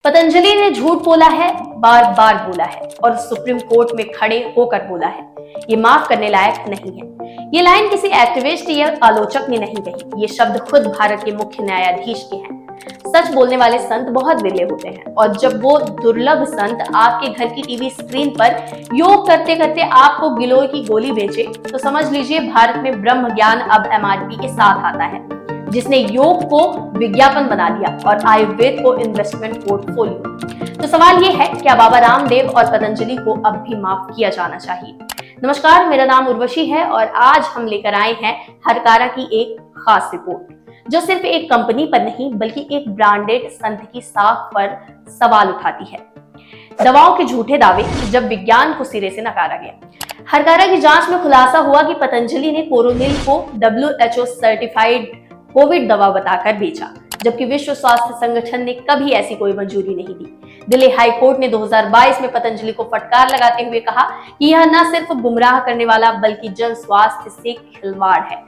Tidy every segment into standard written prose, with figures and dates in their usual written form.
पतंजलि ने झूठ बोला है, बार बार बोला है और सुप्रीम कोर्ट में खड़े होकर बोला है। ये माफ करने लायक नहीं है। ये लाइन किसी एक्टिविस्ट या आलोचक ने नहीं कही, ये शब्द खुद भारत के मुख्य न्यायाधीश के हैं। सच बोलने वाले संत बहुत विरले होते हैं और जब वो दुर्लभ संत आपके घर की टीवी स्क्रीन पर योग करते करते आपको गिलोय की गोली बेचे, तो समझ लीजिए भारत में ब्रह्म ज्ञान अब एमआरपी के साथ आता है, जिसने योग को विज्ञापन बना दिया और आयुर्वेद को इन्वेस्टमेंट पोर्टफोलियो। तो सवाल ये है, क्या बाबा रामदेव और पतंजलि को अब भी माफ किया जाना चाहिए? नमस्कार, मेरा नाम उर्वशी है और आज हम लेकर आए हैं हरकारा की एक खास रिपोर्ट, जो सिर्फ एक कंपनी पर नहीं बल्कि एक ब्रांडेड संत की साख पर सवाल उठाती है। दवाओं के झूठे दावे जब विज्ञान को सिरे से नकारा गया। हरकारा की जांच में खुलासा हुआ कि पतंजलि ने कोरोनिल को WHO सर्टिफाइड कोविड दवा बताकर बेचा, जबकि विश्व स्वास्थ्य संगठन ने कभी ऐसी कोई मंजूरी नहीं दी। दिल्ली हाई कोर्ट ने 2022 में पतंजलि को फटकार लगाते हुए कहा कि यह न सिर्फ गुमराह करने वाला बल्कि जन स्वास्थ्य से खिलवाड़ है।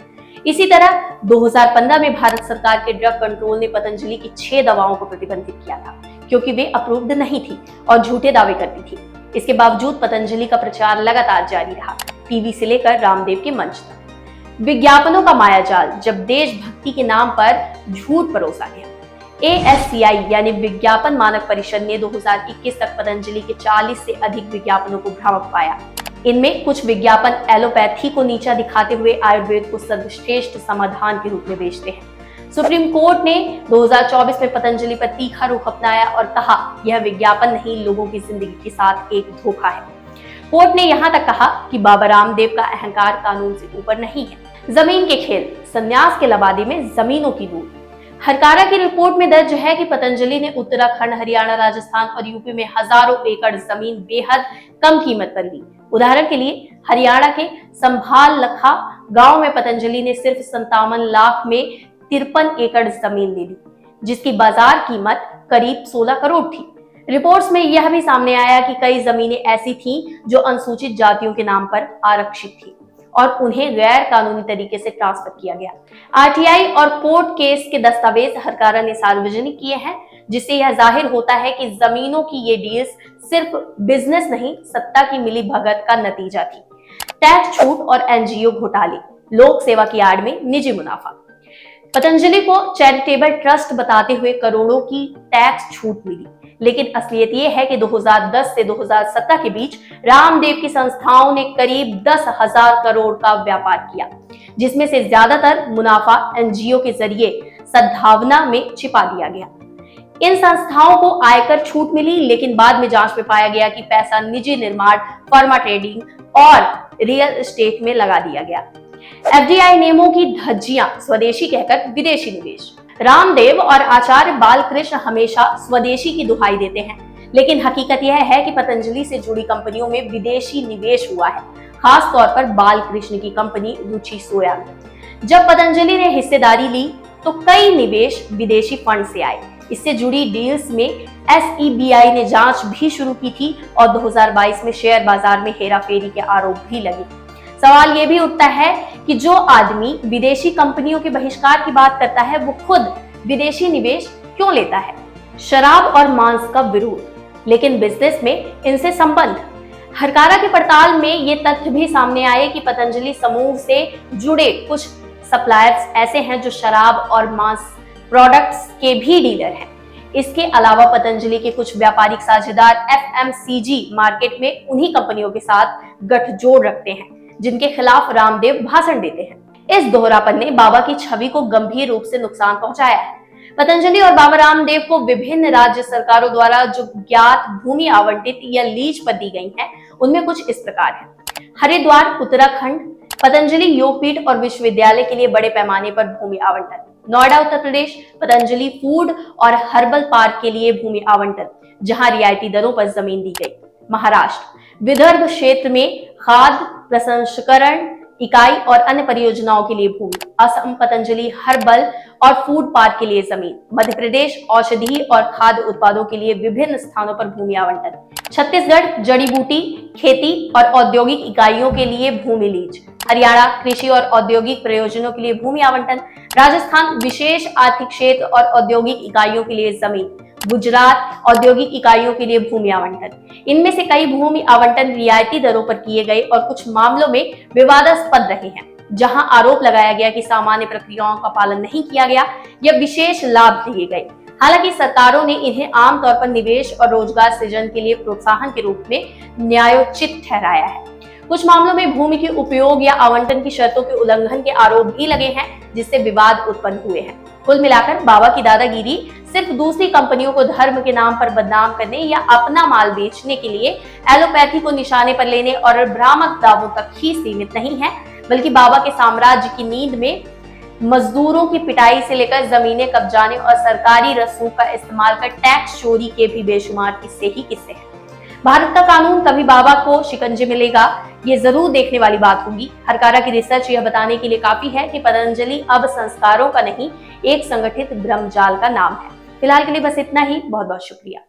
इसी तरह 2015 में भारत सरकार के ड्रग कंट्रोल ने पतंजलि की 6 दवाओं को प्रतिबंधित किया था, क्योंकि वे अप्रूव्ड नहीं थी और झूठे दावे करती थी। इसके बावजूद पतंजलि का प्रचार लगातार जारी रहा, टीवी से लेकर रामदेव के मंच तक। विज्ञापनों का मायाजाल, जब देशभक्ति के नाम पर झूठ परोसा गया। ASCI यानी विज्ञापन मानक परिषद ने 2021 तक पतंजलि के 40 से अधिक विज्ञापनों को भ्रामक पाया। इनमें कुछ विज्ञापन एलोपैथी को नीचा दिखाते हुए आयुर्वेद को सर्वश्रेष्ठ समाधान के रूप में बेचते हैं। सुप्रीम कोर्ट ने 2024 में पतंजलि पर तीखा रुख अपनाया और कहा, यह विज्ञापन नहीं, लोगों की जिंदगी के साथ एक धोखा है। कोर्ट ने यहां तक कहा कि बाबा रामदेव का अहंकार कानून से ऊपर नहीं है। जमीन के खेल, संन्यास के लबादी में जमीनों की लूट। हरकारा की रिपोर्ट में दर्ज है कि पतंजलि ने उत्तराखंड, हरियाणा, राजस्थान और यूपी में हजारों एकड़ जमीन बेहद कम कीमत पर ली। उदाहरण के लिए हरियाणा के संभाल लखा गांव में पतंजलि ने सिर्फ 57 लाख में 53 एकड़ जमीन ले ली, जिसकी बाजार कीमत करीब 16 करोड़ थी। रिपोर्ट्स में यह भी सामने आया कि कई जमीनें ऐसी थीं जो अनुसूचित जातियों के नाम पर आरक्षित थी और उन्हें गैर कानूनी तरीके से ट्रांसफर किया गया। RTI और कोर्ट केस के दस्तावेज हरकारा ने सार्वजनिक किए हैं, जिससे यह जाहिर होता है कि जमीनों की ये डील्स सिर्फ बिजनेस नहीं, सत्ता की मिली भगत का नतीजा थी। टैक्स छूट और NGO घोटाले, लोक सेवा की आड़ में निजी मुनाफा। पतंजलि को चैरिटेबल ट्रस्ट बताते हुए करोड़ों की टैक्स छूट मिली, लेकिन असलियत यह है कि 2010 से 2017 के बीच रामदेव की संस्थाओं ने करीब 10,000 करोड़ का व्यापार किया, जिसमें से ज्यादातर मुनाफा NGO के जरिए सद्भावना में छिपा दिया गया। इन संस्थाओं को आयकर छूट मिली, लेकिन बाद में जांच में पाया गया कि पैसा निजी निर्माण, फार्मा ट्रेडिंग और रियल एस्टेट में लगा दिया गया। FDI नियमों की धज्जियां, स्वदेशी कहकर विदेशी निवेश। रामदेव और आचार्य बालकृष्ण हमेशा स्वदेशी की दुहाई देते हैं, लेकिन हकीकत यह है कि पतंजलि से जुड़ी कंपनियों में विदेशी निवेश हुआ है, खास तौर पर बालकृष्ण की कंपनी रुचि सोया में। जब पतंजलि ने हिस्सेदारी ली तो कई निवेश विदेशी फंड से आए। इससे जुड़ी डील्स में SEBI ने जांच भी शुरू की थी और 2022 में शेयर बाजार में हेराफेरी के आरोप भी लगे। सवाल ये भी उठता है कि जो आदमी विदेशी कंपनियों के बहिष्कार की बात करता है, वो खुद विदेशी निवेश क्यों लेता है? शराब और मांस का विरोध, लेकिन बिजनेस में इनसे संबंध। हरकारा की पड़ताल में ये तथ्य भी सामने आए कि पतंजलि समूह से जुड़े कुछ सप्लायर्स ऐसे हैं जो शराब और मांस प्रोडक्ट्स के भी डीलर हैं। इसके अलावा पतंजलि के कुछ व्यापारिक साझेदार FMCG मार्केट में उन्हीं कंपनियों के साथ गठजोड़ रखते हैं जिनके खिलाफ रामदेव भाषण देते हैं। इस दोहरापन ने बाबा की छवि को गंभीर रूप से नुकसान पहुंचाया है। पतंजलि और बाबा रामदेव को विभिन्न राज्य सरकारों द्वारा जो ज्ञात भूमि आवंटित या लीज पर दी गई है, उनमें कुछ इस प्रकार है। हरिद्वार, उत्तराखंड, पतंजलि योगपीठ और विश्वविद्यालय के लिए बड़े पैमाने पर भूमि आवंटन। नोएडा, उत्तर प्रदेश, पतंजलि फूड और हर्बल पार्क के लिए भूमि आवंटन, जहां रियायती दरों पर जमीन दी गई। महाराष्ट्र, विदर्भ क्षेत्र में खाद्य प्रसंस्करण इकाई और अन्य परियोजनाओं के लिए भूमि। असम, पतंजलि हर्बल और फूड पार्क के लिए जमीन। मध्य प्रदेश, औषधि और खाद्य उत्पादों के लिए विभिन्न स्थानों पर भूमि आवंटन। छत्तीसगढ़, जड़ी बूटी खेती और औद्योगिक इकाइयों के लिए भूमि लीज। हरियाणा, कृषि और औद्योगिक प्रयोजनों के लिए भूमि आवंटन। राजस्थान, विशेष आर्थिक क्षेत्र और औद्योगिक इकाइयों के लिए जमीन। गुजरात औद्योगिक इकाइयों के लिए भूमि आवंटन। इनमें से कई भूमि आवंटन रियायती दरों पर किए गए और कुछ मामलों में विवादास्पद रहे हैं, जहां आरोप लगाया गया कि सामान्य प्रक्रियाओं का पालन नहीं किया गया या विशेष लाभ दिए गए। हालांकि सरकारों ने इन्हें आमतौर पर निवेश और रोजगार सृजन के लिए प्रोत्साहन के रूप में न्यायोचित ठहराया है। कुछ मामलों में भूमि के उपयोग या आवंटन की शर्तों के उल्लंघन के आरोप भी लगे हैं, जिससे विवाद उत्पन्न हुए हैं। कुल मिलाकर बाबा की दादागिरी सिर्फ दूसरी कंपनियों को धर्म के नाम पर बदनाम करने या अपना माल बेचने के लिए एलोपैथी को निशाने पर लेने और भ्रामक दावों तक ही सीमित नहीं है, बल्कि बाबा के साम्राज्य की नींद में मजदूरों की पिटाई से लेकर जमीनें कब्जाने और सरकारी रसूख का इस्तेमाल कर टैक्स चोरी के भी बेशुमार किस्से ही किस्से हैं। भारत का कानून कभी बाबा को शिकंजे मिलेगा, ये जरूर देखने वाली बात होगी। हरकारा की रिसर्च यह बताने के लिए काफी है कि पतंजलि अब संस्कारों का नहीं, एक संगठित ब्रह्मजाल का नाम है। फिलहाल के लिए बस इतना ही। बहुत बहुत शुक्रिया।